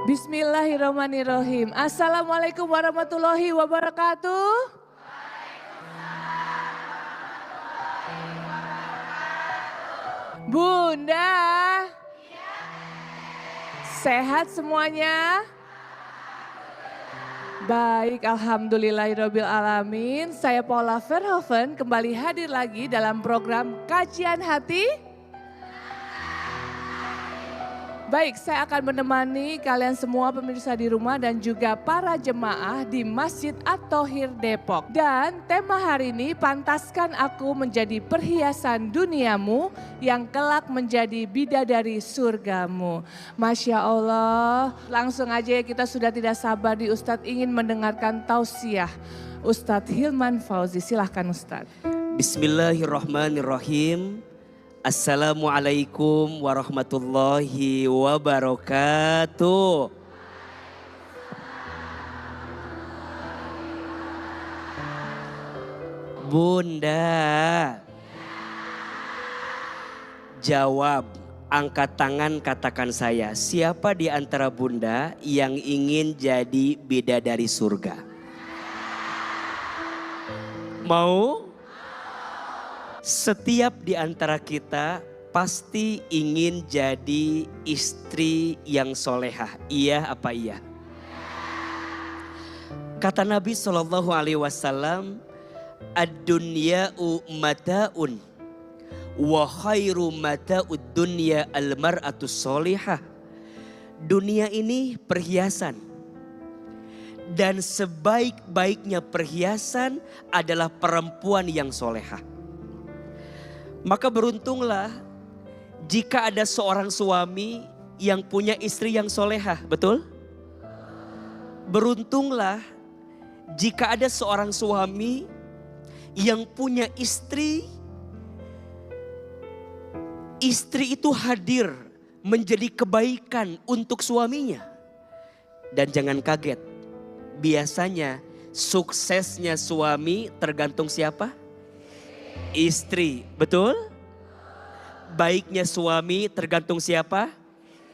Bismillahirrahmanirrahim. Assalamualaikum warahmatullahi wabarakatuh. Bunda, sehat semuanya? Baik, alhamdulillahirabbil alamin. Saya Paula Verhoeven kembali hadir lagi dalam program Kajian Hati. Baik, saya akan menemani kalian semua pemirsa di rumah dan juga para jemaah di Masjid At-Thohir Depok. Dan tema hari ini, pantaskan aku menjadi perhiasan duniamu yang kelak menjadi bidadari surgamu. Masya Allah, langsung aja kita sudah tidak sabar di Ustadz ingin mendengarkan tausiah. Ustadz Hilman Fauzi, silahkan Ustadz. Bismillahirrahmanirrahim. Assalamualaikum warahmatullahi wabarakatuh. Bunda, jawab, angkat tangan katakan saya. Siapa di antara bunda yang ingin jadi bidadari surga? Mau? Setiap di antara kita pasti ingin jadi istri yang solehah. Iya apa iya? Kata Nabi SAW, ad-dunya'u mata'un wa khairu mata'ud dunya al-mar'atus solihah. Dunia ini perhiasan. Dan sebaik-baiknya perhiasan adalah perempuan yang solehah. Maka beruntunglah jika ada seorang suami yang punya istri yang solehah, betul? Beruntunglah jika ada seorang suami yang punya istri itu hadir menjadi kebaikan untuk suaminya. Dan jangan kaget, biasanya suksesnya suami tergantung siapa? Istri, betul? Baiknya suami tergantung siapa?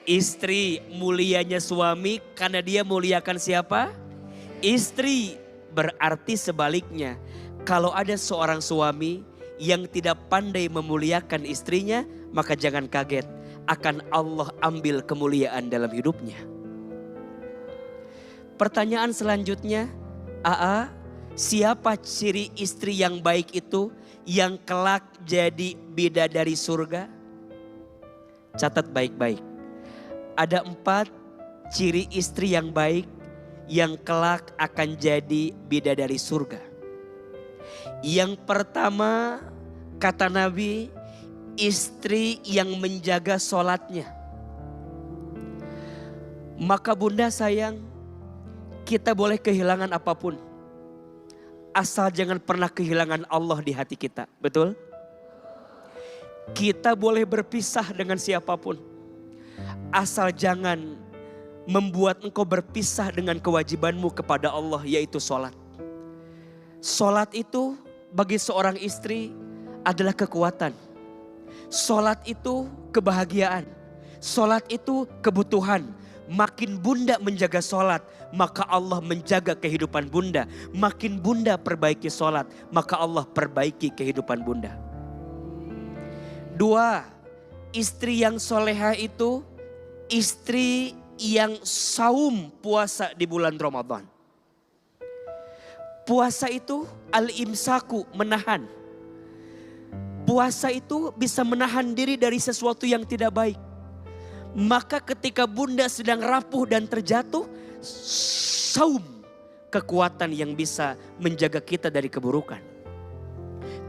Istri. Mulianya suami karena dia muliakan siapa? Istri. Berarti sebaliknya, kalau ada seorang suami yang tidak pandai memuliakan istrinya, maka jangan kaget, akan Allah ambil kemuliaan dalam hidupnya. Pertanyaan selanjutnya, siapa ciri istri yang baik itu yang kelak jadi bidadari surga? Catat baik-baik. Ada 4 ciri istri yang baik yang kelak akan jadi bidadari surga. Yang pertama, kata Nabi, istri yang menjaga sholatnya. Maka bunda sayang, kita boleh kehilangan apapun, asal jangan pernah kehilangan Allah di hati kita, betul? Kita boleh berpisah dengan siapapun, asal jangan membuat engkau berpisah dengan kewajibanmu kepada Allah, yaitu sholat. Sholat itu bagi seorang istri adalah kekuatan. Sholat itu kebahagiaan. Sholat itu kebutuhan. Makin bunda menjaga sholat, maka Allah menjaga kehidupan bunda. Makin bunda perbaiki sholat, maka Allah perbaiki kehidupan bunda. 2, istri yang soleha itu istri yang saum puasa di bulan Ramadan. Puasa itu al-imsaku, menahan. Puasa itu bisa menahan diri dari sesuatu yang tidak baik. Maka ketika bunda sedang rapuh dan terjatuh, saum, kekuatan yang bisa menjaga kita dari keburukan.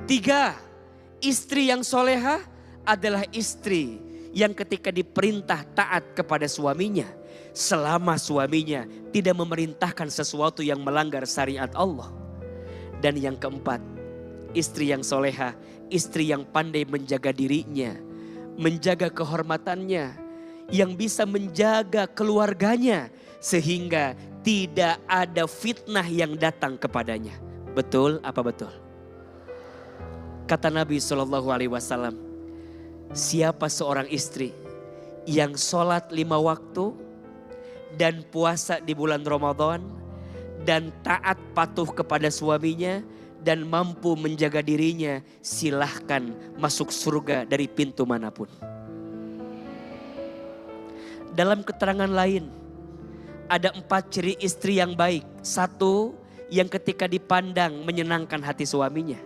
3, istri yang soleha adalah istri yang ketika diperintah taat kepada suaminya, selama suaminya tidak memerintahkan sesuatu yang melanggar syariat Allah. Dan yang keempat, istri yang soleha, istri yang pandai menjaga dirinya, menjaga kehormatannya, yang bisa menjaga keluarganya sehingga tidak ada fitnah yang datang kepadanya. Betul apa betul? Kata Nabi SAW, siapa seorang istri yang sholat 5 waktu dan puasa di bulan Ramadan dan taat patuh kepada suaminya dan mampu menjaga dirinya, silahkan masuk surga dari pintu manapun. Dalam keterangan lain, ada 4 ciri istri yang baik. 1, yang ketika dipandang menyenangkan hati suaminya.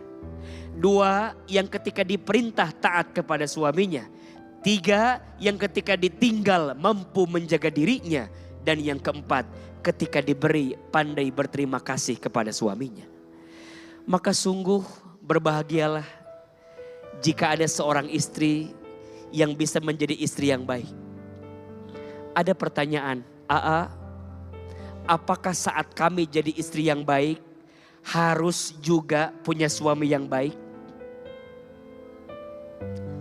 2, yang ketika diperintah taat kepada suaminya. 3, yang ketika ditinggal mampu menjaga dirinya. Dan yang keempat, ketika diberi pandai berterima kasih kepada suaminya. Maka sungguh berbahagialah jika ada seorang istri yang bisa menjadi istri yang baik. Ada pertanyaan, apakah saat kami jadi istri yang baik harus juga punya suami yang baik?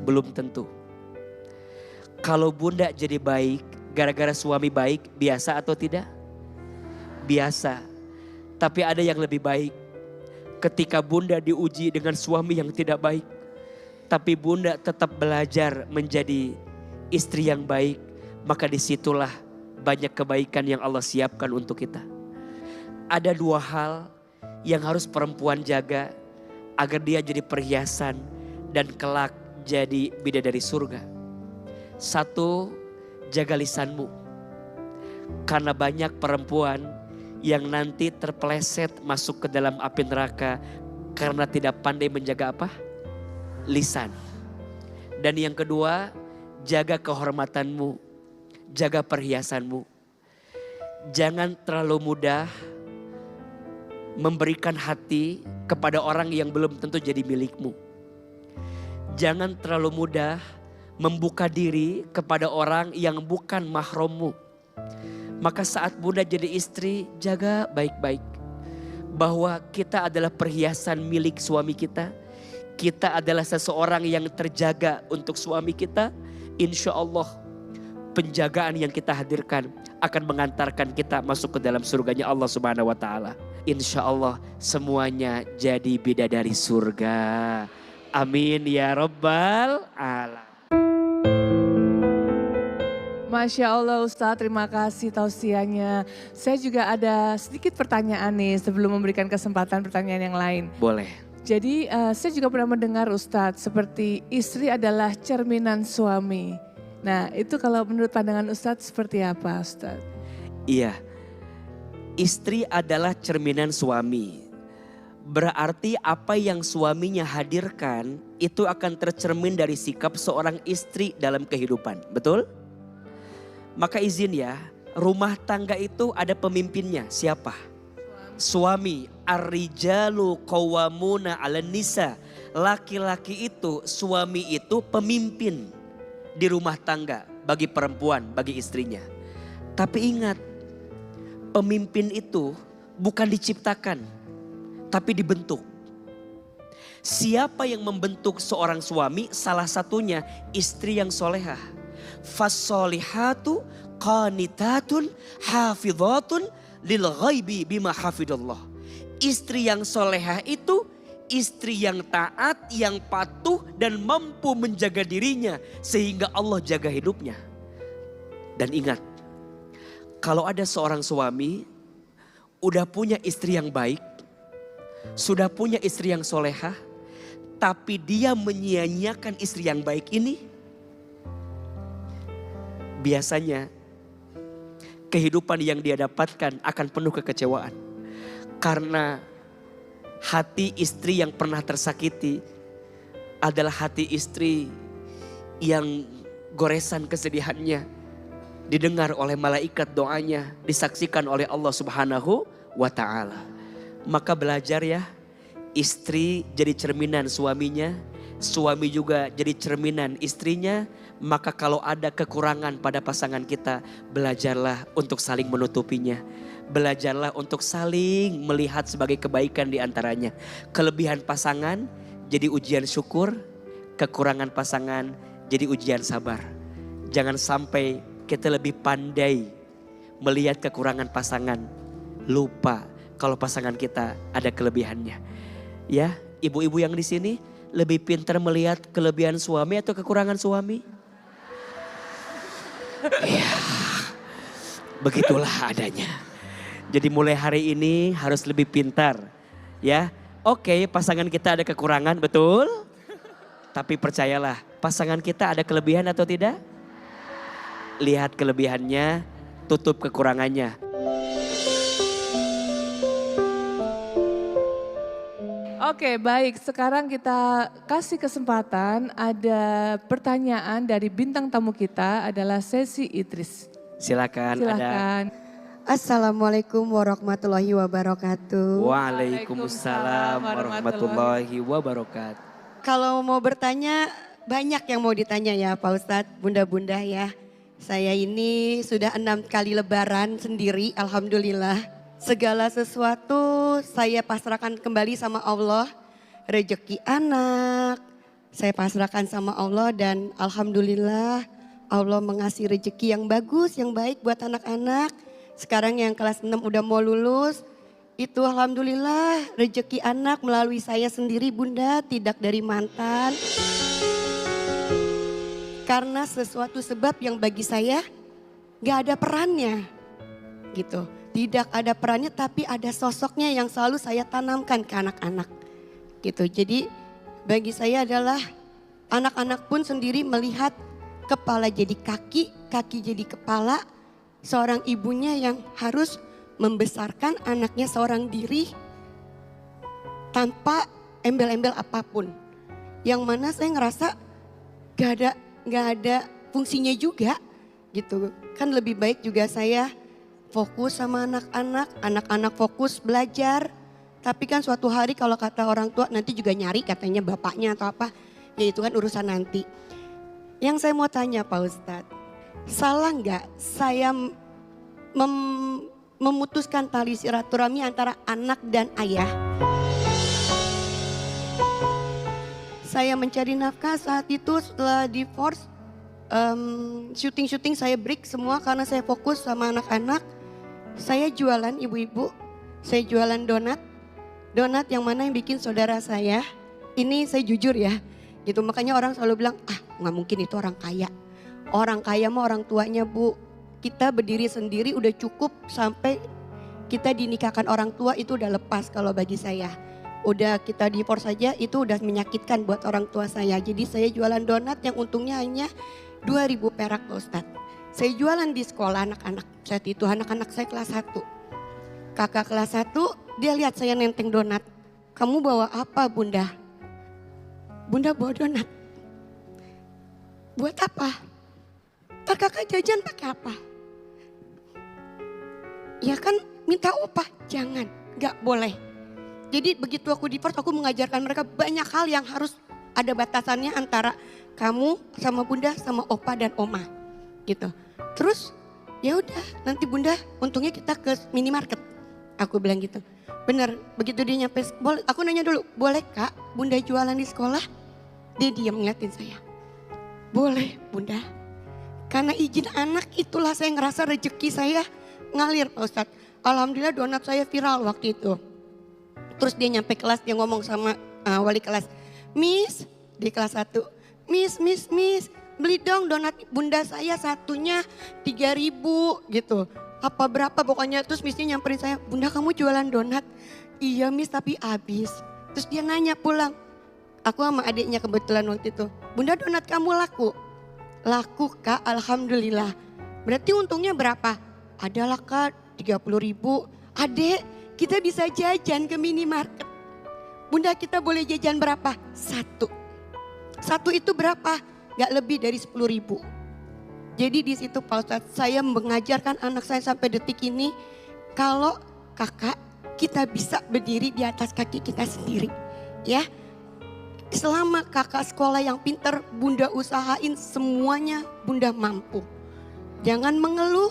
Belum tentu. Kalau bunda jadi baik gara-gara suami baik, biasa atau tidak? Biasa. Tapi ada yang lebih baik. Ketika bunda diuji dengan suami yang tidak baik, tapi bunda tetap belajar menjadi istri yang baik, maka disitulah banyak kebaikan yang Allah siapkan untuk kita. Ada 2 hal yang harus perempuan jaga agar dia jadi perhiasan dan kelak jadi bidadari surga. 1, jaga lisanmu. Karena banyak perempuan yang nanti terpeleset masuk ke dalam api neraka karena tidak pandai menjaga apa? Lisan. Dan yang kedua, jaga kehormatanmu. Jaga perhiasanmu. Jangan terlalu mudah memberikan hati kepada orang yang belum tentu jadi milikmu. Jangan terlalu mudah membuka diri kepada orang yang bukan mahrammu. Maka saat bunda jadi istri, jaga baik-baik. Bahwa kita adalah perhiasan milik suami kita. Kita adalah seseorang yang terjaga untuk suami kita. Insya Allah penjagaan yang kita hadirkan akan mengantarkan kita masuk ke dalam surganya Allah Subhanahu wa taala. Insya Allah semuanya jadi bidadari surga. Amin ya rabbal alamin. Masya Allah Ustadz, terima kasih tausiahnya. Saya juga ada sedikit pertanyaan nih sebelum memberikan kesempatan pertanyaan yang lain. Boleh. Jadi saya juga pernah mendengar Ustadz seperti istri adalah cerminan suami. Nah itu kalau menurut pandangan Ustadz seperti apa Ustadz? Iya, istri adalah cerminan suami. Berarti apa yang suaminya hadirkan itu akan tercermin dari sikap seorang istri dalam kehidupan. Betul? Maka izin ya, rumah tangga itu ada pemimpinnya. Siapa? Suami. Ar-rijalu qawwamuna 'alan nisa. Laki-laki itu, suami itu pemimpin di rumah tangga bagi perempuan, bagi istrinya. Tapi ingat, pemimpin itu bukan diciptakan, tapi dibentuk. Siapa yang membentuk seorang suami? Salah satunya istri yang solehah. Fassolihatu qanitatun hafidhatun lil ghaibi bima hafidallah. Istri yang solehah itu istri yang taat, yang patuh dan mampu menjaga dirinya sehingga Allah jaga hidupnya. Dan ingat, kalau ada seorang suami udah punya istri yang baik, sudah punya istri yang solehah, tapi dia menyia-nyiakan istri yang baik ini, biasanya kehidupan yang dia dapatkan akan penuh kekecewaan. Karena hati istri yang pernah tersakiti adalah hati istri yang goresan kesedihannya didengar oleh malaikat, doanya disaksikan oleh Allah Subhanahu wa taala. Maka belajar ya, istri jadi cerminan suaminya, suami juga jadi cerminan istrinya. Maka kalau ada kekurangan pada pasangan kita, belajarlah untuk saling menutupinya. Belajarlah untuk saling melihat sebagai kebaikan di antaranya. Kelebihan pasangan jadi ujian syukur, kekurangan pasangan jadi ujian sabar. Jangan sampai kita lebih pandai melihat kekurangan pasangan, lupa kalau pasangan kita ada kelebihannya. Ya, ibu-ibu yang di sini lebih pintar melihat kelebihan suami atau kekurangan suami? Ya. Begitulah adanya. Jadi mulai hari ini harus lebih pintar. Ya, oke, pasangan kita ada kekurangan, betul? Tapi percayalah, pasangan kita ada kelebihan atau tidak? Lihat kelebihannya, tutup kekurangannya. Oke, baik. Sekarang kita kasih kesempatan, ada pertanyaan dari bintang tamu kita adalah Sesi Idris. Silakan. Silakan. Assalamualaikum warahmatullahi wabarakatuh. Waalaikumsalam warahmatullahi wabarakatuh. Kalau mau bertanya, banyak yang mau ditanya ya Pak Ustadz, bunda-bunda ya. Saya ini sudah 6 kali lebaran sendiri, alhamdulillah. Segala sesuatu saya pasrahkan kembali sama Allah. Rezeki anak, saya pasrahkan sama Allah dan alhamdulillah Allah mengasih rezeki yang bagus, yang baik buat anak-anak. Sekarang yang kelas 6 udah mau lulus, itu alhamdulillah rezeki anak melalui saya sendiri bunda, tidak dari mantan. Karena sesuatu sebab yang bagi saya gak ada perannya gitu. Tidak ada perannya tapi ada sosoknya yang selalu saya tanamkan ke anak-anak gitu. Jadi bagi saya adalah anak-anak pun sendiri melihat kepala jadi kaki, kaki jadi kepala. Seorang ibunya yang harus membesarkan anaknya seorang diri tanpa embel-embel apapun. Yang mana saya ngerasa gak ada fungsinya juga gitu. Kan lebih baik juga saya fokus sama anak-anak, anak-anak fokus belajar. Tapi kan suatu hari kalau kata orang tua nanti juga nyari katanya bapaknya atau apa. Ya itu kan urusan nanti. Yang saya mau tanya Pak Ustadz, salah nggak saya memutuskan tali silaturahmi antara anak dan ayah? Saya mencari nafkah saat itu setelah divorce, syuting saya break semua karena saya fokus sama anak-anak. Saya jualan ibu-ibu, saya jualan donat yang mana yang bikin saudara saya. Ini saya jujur ya, gitu makanya orang selalu bilang nggak mungkin itu orang kaya. Orang kaya mah orang tuanya bu. Kita berdiri sendiri udah cukup sampai kita dinikahkan orang tua itu udah lepas kalau bagi saya. Udah kita divorce saja itu udah menyakitkan buat orang tua saya. Jadi saya jualan donat yang untungnya hanya 2.000 perak Pak Ustadz. Saya jualan di sekolah anak-anak. Saat itu anak-anak saya kelas 1. Kakak kelas 1 dia lihat saya nenteng donat. Kamu bawa apa bunda? Bunda bawa donat. Buat apa? Ntar kakak jajan pakai apa? Ya kan minta upah. Jangan, gak boleh. Jadi begitu aku divorce aku mengajarkan mereka banyak hal yang harus ada batasannya antara kamu sama bunda sama opa dan oma gitu. Terus ya udah nanti bunda untungnya kita ke minimarket. Aku bilang gitu. Bener begitu dia nyampe boleh, aku nanya dulu boleh kak bunda jualan di sekolah? Dia diam ngeliatin saya. Boleh bunda. Karena izin anak itulah saya ngerasa rezeki saya ngalir Pak Ustadz. Alhamdulillah donat saya viral waktu itu. Terus dia nyampe kelas dia ngomong sama wali kelas. Miss di kelas 1. Miss beli dong donat bunda saya satunya 3.000 gitu. Apa berapa pokoknya terus missnya nyamperin saya. Bunda kamu jualan donat? Iya miss tapi habis. Terus dia nanya pulang. Aku sama adiknya kebetulan waktu itu. Bunda donat kamu laku? Laku kak alhamdulillah. Berarti untungnya berapa? Adalah kak 30.000. Adek kita bisa jajan ke minimarket. Bunda kita boleh jajan berapa? 1. 1 itu berapa? Gak lebih dari 10.000. Jadi di situ Pak Ustadz saya mengajarkan anak saya sampai detik ini. Kalau kakak kita bisa berdiri di atas kaki kita sendiri. Ya. Selama kakak sekolah yang pintar, bunda usahain semuanya bunda mampu. Jangan mengeluh,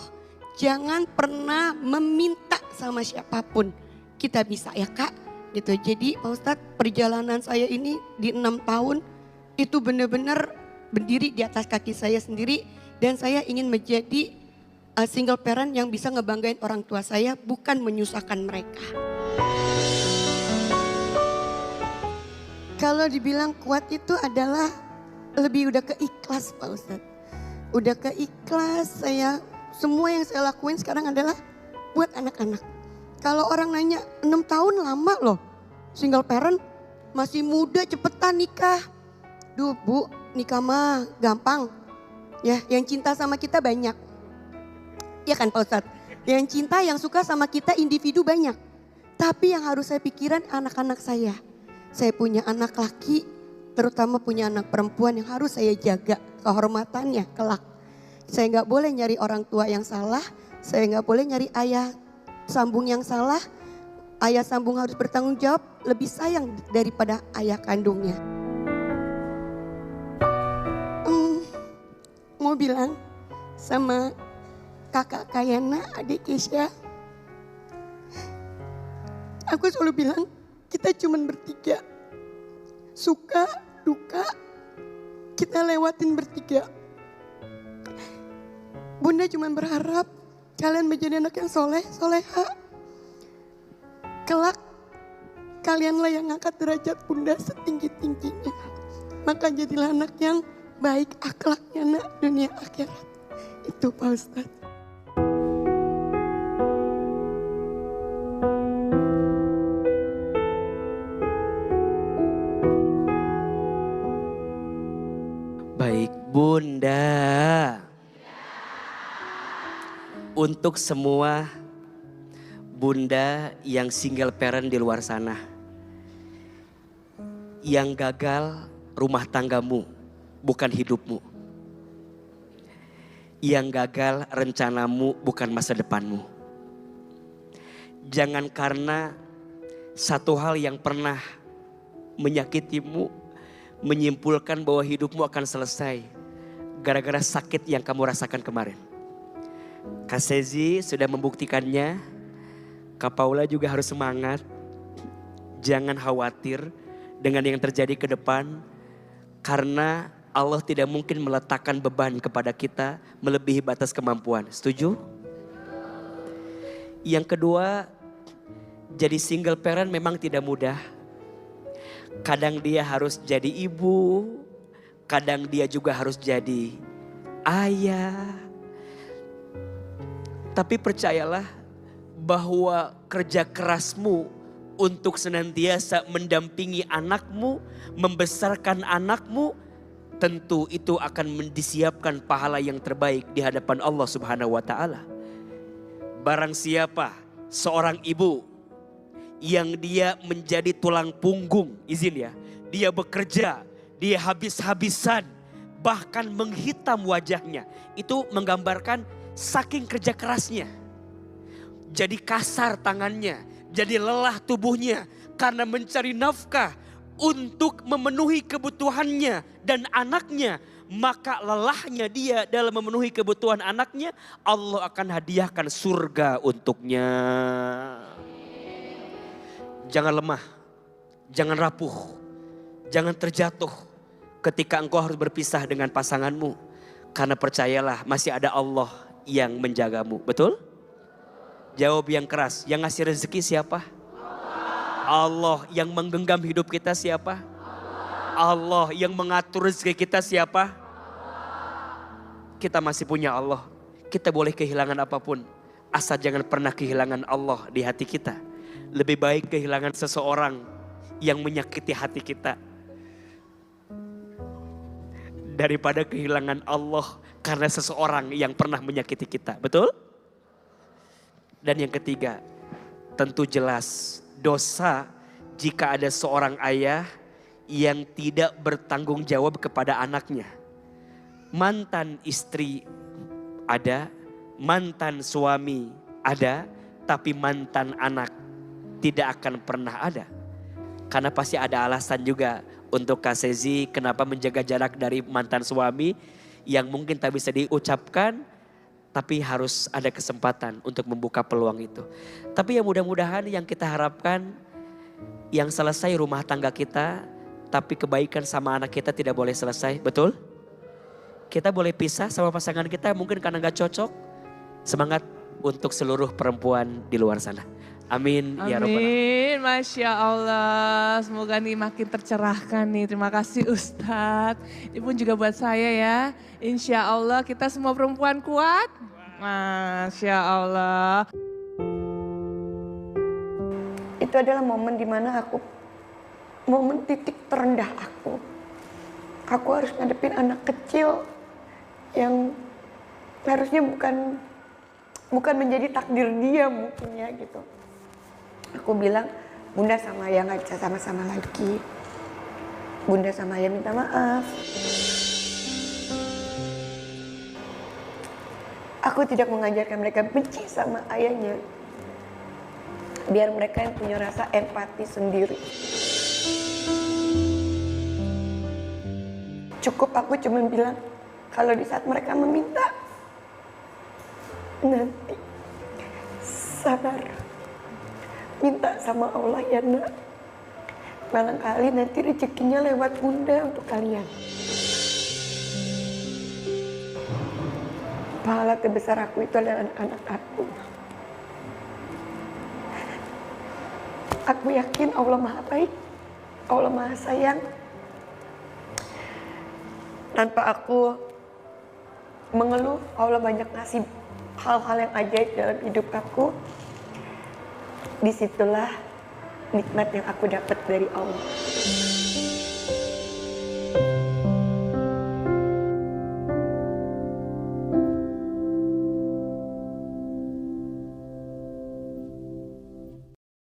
jangan pernah meminta sama siapapun. Kita bisa ya kak. Gitu. Jadi Pak Ustadz perjalanan saya ini di 6 tahun itu benar-benar berdiri di atas kaki saya sendiri. Dan saya ingin menjadi single parent yang bisa ngebanggain orang tua saya bukan menyusahkan mereka. Kalau dibilang kuat itu adalah lebih udah keikhlas Pak Ustadz. Udah keikhlas saya Semua yang saya lakuin sekarang adalah buat anak-anak. Kalau orang nanya 6 tahun lama loh. Single parent masih muda cepetan nikah. Duh Bu, nikah mah gampang. Ya, yang cinta sama kita banyak. Ya kan Pak Ustadz? Yang cinta, yang suka sama kita individu banyak. Tapi yang harus saya pikiran anak-anak saya. Saya punya anak laki, terutama punya anak perempuan yang harus saya jaga kehormatannya kelak. Saya nggak boleh nyari orang tua yang salah, saya nggak boleh nyari ayah sambung yang salah. Ayah sambung harus bertanggung jawab, lebih sayang daripada ayah kandungnya. Mau bilang sama kakak Kayana, adik Kesha, aku selalu bilang kita cuma bertiga, suka duka kita lewatin bertiga. Bunda cuma berharap kalian menjadi anak yang soleh, soleha. Kelak kalianlah yang ngangkat derajat Bunda setinggi-tingginya. Maka jadilah anak yang baik akhlaknya nak dunia akhirat. Itu Pak Ustadz. Baik Bunda. Untuk semua bunda yang single parent di luar sana, yang gagal rumah tanggamu bukan hidupmu, yang gagal rencanamu bukan masa depanmu. Jangan karena satu hal yang pernah menyakitimu menyimpulkan bahwa hidupmu akan selesai gara-gara sakit yang kamu rasakan kemarin. Kak Sezi sudah membuktikannya. Kak Paula juga harus semangat. Jangan khawatir dengan yang terjadi ke depan. Karena Allah tidak mungkin meletakkan beban kepada kita melebihi batas kemampuan. Setuju? Yang kedua, jadi single parent memang tidak mudah. Kadang dia harus jadi ibu. Kadang dia juga harus jadi ayah. Tapi percayalah bahwa kerja kerasmu untuk senantiasa mendampingi anakmu, membesarkan anakmu, tentu itu akan disiapkan pahala yang terbaik di hadapan Allah Subhanahu wa taala. Barang siapa seorang ibu yang dia menjadi tulang punggung, izin ya, dia bekerja, dia habis-habisan, bahkan menghitam wajahnya, itu menggambarkan saking kerja kerasnya. Jadi kasar tangannya, jadi lelah tubuhnya karena mencari nafkah untuk memenuhi kebutuhannya dan anaknya. Maka lelahnya dia dalam memenuhi kebutuhan anaknya, Allah akan hadiahkan surga untuknya. Jangan lemah, jangan rapuh, jangan terjatuh ketika engkau harus berpisah dengan pasanganmu. Karena percayalah masih ada Allah yang menjagamu. Betul? Jawab yang keras. Yang ngasih rezeki siapa? Allah. Yang menggenggam hidup kita siapa? Allah. Yang mengatur rezeki kita siapa? Kita masih punya Allah. Kita boleh kehilangan apapun. Asal jangan pernah kehilangan Allah di hati kita. Lebih baik kehilangan seseorang yang menyakiti hati kita daripada kehilangan Allah karena seseorang yang pernah menyakiti kita. Betul? Dan yang ketiga, tentu jelas dosa jika ada seorang ayah yang tidak bertanggung jawab kepada anaknya. Mantan istri ada, mantan suami ada, tapi mantan anak tidak akan pernah ada. Karena pasti ada alasan juga untuk Kak Sezi kenapa menjaga jarak dari mantan suami yang mungkin tak bisa diucapkan, tapi harus ada kesempatan untuk membuka peluang itu. Tapi ya mudah-mudahan yang kita harapkan, yang selesai rumah tangga kita, tapi kebaikan sama anak kita tidak boleh selesai, betul? Kita boleh pisah sama pasangan kita mungkin karena gak cocok. Semangat untuk seluruh perempuan di luar sana. Amin. Ya Rabbal Alamin. Amin, Masya Allah. Semoga nih makin tercerahkan nih. Terima kasih Ustadz. Ini pun juga buat saya ya. Insya Allah kita semua perempuan kuat. Masya Allah. Itu adalah momen dimana momen titik terendah aku. Aku harus ngadepin anak kecil yang harusnya bukan menjadi takdir dia mungkin ya gitu. Aku bilang, Bunda sama Ayah nggak bisa sama-sama lagi. Bunda sama Ayah minta maaf. Aku tidak mengajarkan mereka benci sama ayahnya. Biar mereka yang punya rasa empati sendiri. Cukup aku cuma bilang, kalau di saat mereka meminta, nanti sabar. Minta sama Allah ya nak. Barangkali nanti rezekinya lewat Bunda untuk kalian. Pahala terbesar aku itu adalah anak-anak aku. Aku yakin Allah Maha Baik, Allah Maha Sayang. Tanpa aku mengeluh, Allah banyak ngasih hal-hal yang ajaib dalam hidup aku. Disitulah nikmat yang aku dapat dari Allah.